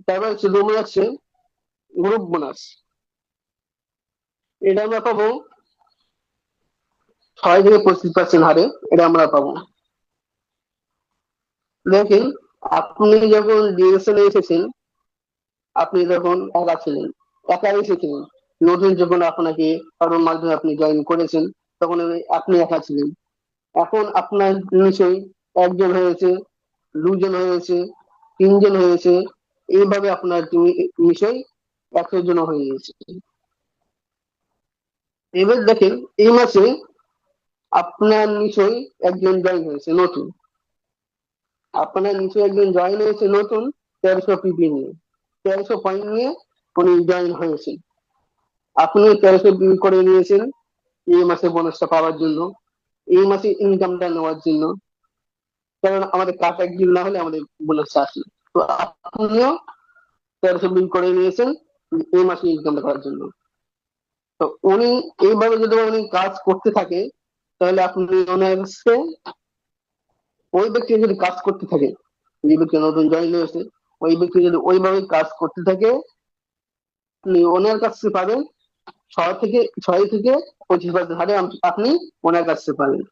তারপর হচ্ছে রুমে আছে গ্রুপ বোনাস। এটা আমরা পাবো 6 থেকে 25% হারে, এটা আমরা পাবো। দেখেন, আপনি যখন ডিএসএল এসেছেন, আপনি যখন একা ছিলেন, একা এসেছিলেন, নতুন যখন আপনাকে কারোর মাধ্যমে আপনি জয়েন করেছেন, তখন আপনি একা ছিলেন। এখন আপনার নিশ্চয়ই একজন হয়েছে, দুজন হয়েছে, তিনজন হয়েছে, এইভাবে আপনার তুমি নিশ্চয়ই 100 জন হয়ে গেছে। এবার দেখেন, এই মাসে আপনার নিশ্চয়ই একজন জয়েন হয়েছে নতুন, আপনার নিশ্চয়ই একজন জয়েন হয়েছে নতুন, 1300 পিপি নিয়ে, 1300 পয়েন্ট নিয়ে উনি জয়েন হয়েছেন। আপনি 1300 পিপি করে নিয়েছেন এই মাসে বোনাসটা পাওয়ার জন্য, এই মাসে ইনকামটা নেওয়ার জন্য, কারণ আমাদের কাট একদিন না হলে আমাদের বোনাসটা আসে। তো আপনিও 1300 বিল করে নিয়েছেন এই মাসে ইনকামটা করার জন্য। তো উনি এইভাবে যদি উনি কাজ করতে থাকে, তাহলে আপনি ওনার কাছে, ওই ব্যক্তি যদি কাজ করতে থাকে, যে ব্যক্তি নতুন জয়েন হয়েছে, ওই ব্যক্তি যদি ওইভাবে কাজ করতে থাকে, আপনি ওনার কাছে পাবেন 6 থেকে 25% হারে আপনি ওনার কাছে পাবেন।